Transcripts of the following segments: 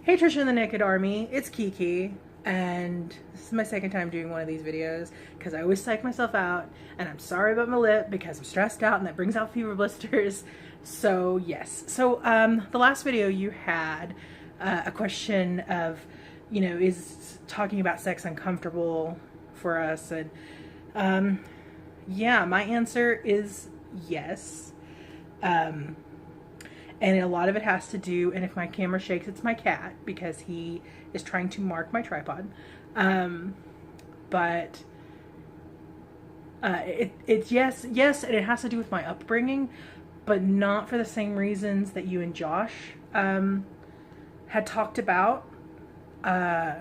Hey Trisha and the Naked Army, it's Kiki, and this is my second time doing one of these videos because I always psych myself out, and I'm sorry about my lip because I'm stressed out and that brings out fever blisters. So yes, the last video you had a question of, is talking about sex uncomfortable for us? And yeah, my answer is yes. Um, and a lot of it has to do, and if my camera shakes, it's my cat because he is trying to mark my tripod. um, but it's yes, and it has to do with my upbringing, but not for the same reasons that you and Josh had talked about. uh,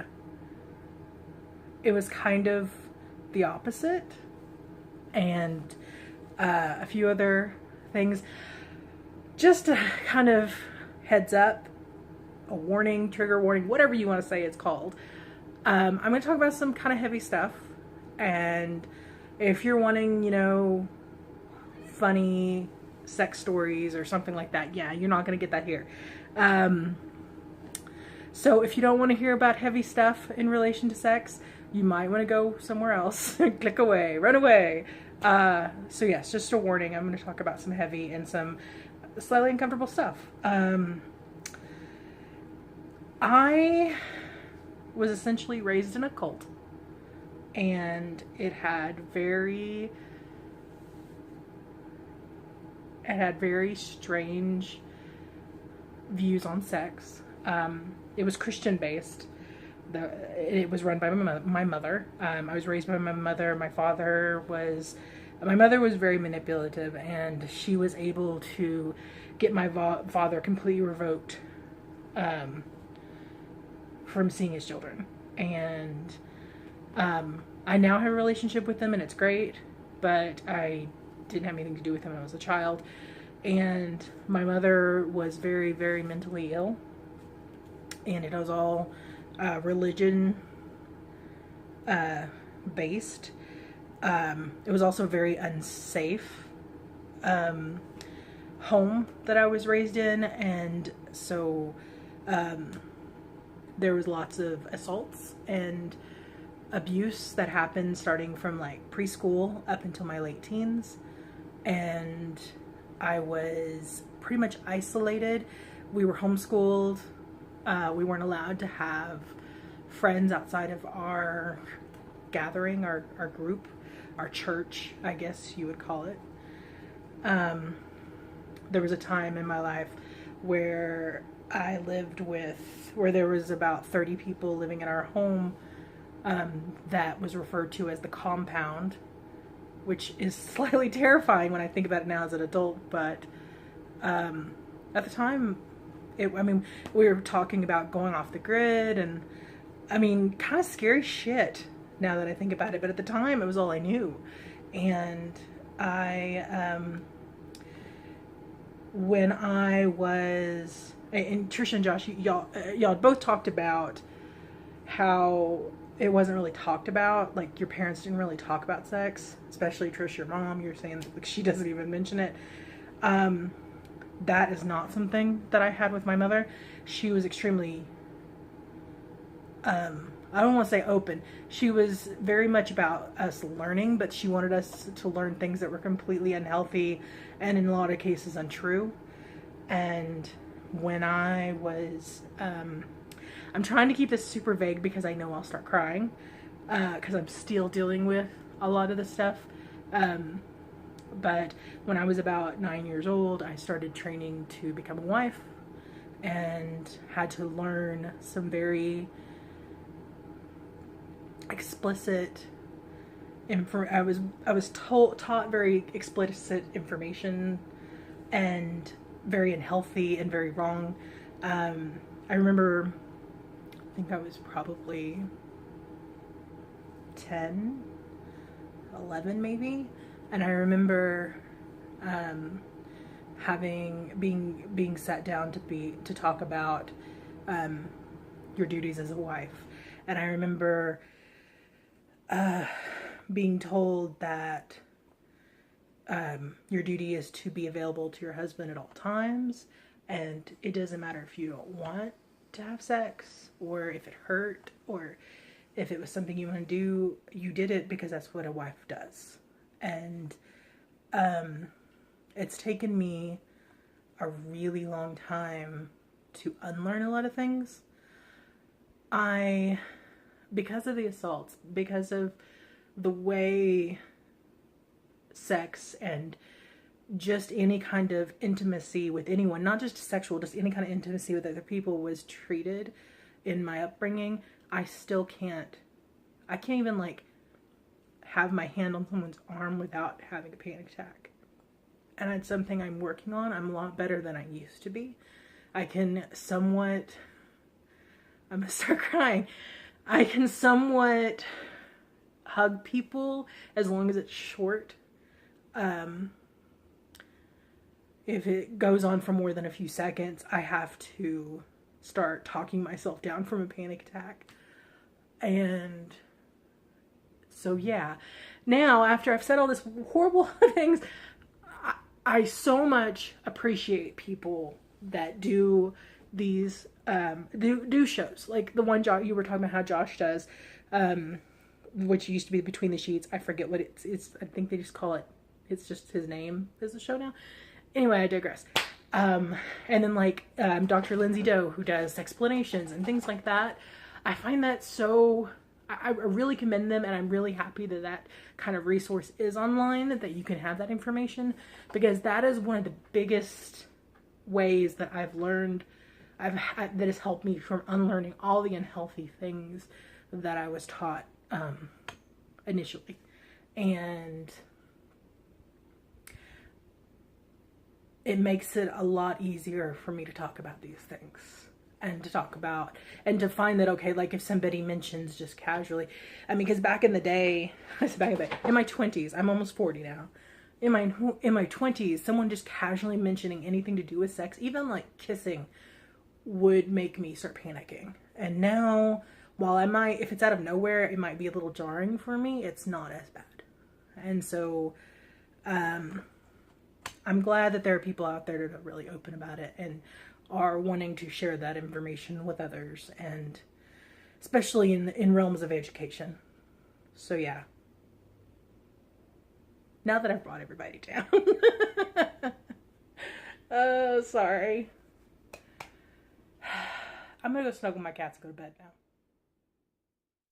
it was kind of the opposite, and a few other things. Just a kind of heads up, a warning, trigger warning, whatever you want to say it's called. I'm going to talk about some kind of heavy stuff. And if you're wanting, funny sex stories or something like that, yeah, you're not going to get that here. So if you don't want to hear about heavy stuff in relation to sex, you might want to go somewhere else. Click away, run away. So yes, just a warning. I'm going to talk about some heavy and some slightly uncomfortable stuff. I was essentially raised in a cult, and it had very strange views on sex. It was Christian based. It was run by my mother. I was raised by my mother. My mother was very manipulative, and she was able to get my father completely revoked from seeing his children. And I now have a relationship with him, and it's great, but I didn't have anything to do with him when I was a child. And my mother was very, very mentally ill, and it was all religion based. It was also a very unsafe home that I was raised in, and so there was lots of assaults and abuse that happened starting from like preschool up until my late teens. And I was pretty much isolated. We were homeschooled. We weren't allowed to have friends outside of our gathering, our group, our church, I guess you would call it. There was a time in my life where where there was about 30 people living in our home, that was referred to as the compound, which is slightly terrifying when I think about it now as an adult. But at the time, we were talking about going off the grid, and kind of scary shit now that I think about it. But at the time, it was all I knew. And when I was, and Trisha and Josh, y'all both talked about how it wasn't really talked about. Like, your parents didn't really talk about sex, especially Trisha, your mom. You're saying that she doesn't even mention it. That is not something that I had with my mother. She was extremely, I don't want to say open. She was very much about us learning, but she wanted us to learn things that were completely unhealthy and in a lot of cases untrue. And when I was, I'm trying to keep this super vague because I know I'll start crying, because I'm still dealing with a lot of this stuff. But when I was about 9 years old, I started training to become a wife, and had to learn some very explicit I was taught very explicit information, and very unhealthy and very wrong. I remember, I think I was probably 10, 11 maybe, and I remember being sat down to talk about your duties as a wife. And I remember being told that your duty is to be available to your husband at all times, and it doesn't matter if you don't want to have sex, or if it hurt, or if it was something you want to do, you did it because that's what a wife does. And it's taken me a really long time to unlearn a lot of things. Because of the assaults, because of the way sex and just any kind of intimacy with anyone, not just sexual, just any kind of intimacy with other people was treated in my upbringing, I can't even like have my hand on someone's arm without having a panic attack. And it's something I'm working on. I'm a lot better than I used to be. I can somewhat, I'm gonna start crying. I can somewhat hug people as long as it's short. If it goes on for more than a few seconds, I have to start talking myself down from a panic attack. And so, yeah. Now, after I've said all this horrible things, I so much appreciate people that do these, do shows. Like the one you were talking about how Josh does, which used to be Between the Sheets. I forget what it's I think they just call it, it's just his name is the show now. Anyway, I digress. And then like Dr. Lindsay Doe, who does explanations and things like that. I find that so, I really commend them, and I'm really happy that that kind of resource is online, that you can have that information, because that is one of the biggest ways that I've learned, that has helped me from unlearning all the unhealthy things that I was taught initially. And it makes it a lot easier for me to talk about these things, and to talk about, and to find that, okay, like if somebody mentions just casually, I mean, because back in the day, in my 20s, I'm almost 40 now, in my 20s, someone just casually mentioning anything to do with sex, even like kissing, would make me start panicking. And now, while I might, if it's out of nowhere, it might be a little jarring for me, it's not as bad. And so, I'm glad that there are people out there that are really open about it and are wanting to share that information with others, and especially in realms of education. So yeah. Now that I've brought everybody down. Oh, sorry. I'm gonna go snuggle my cats and go to bed now.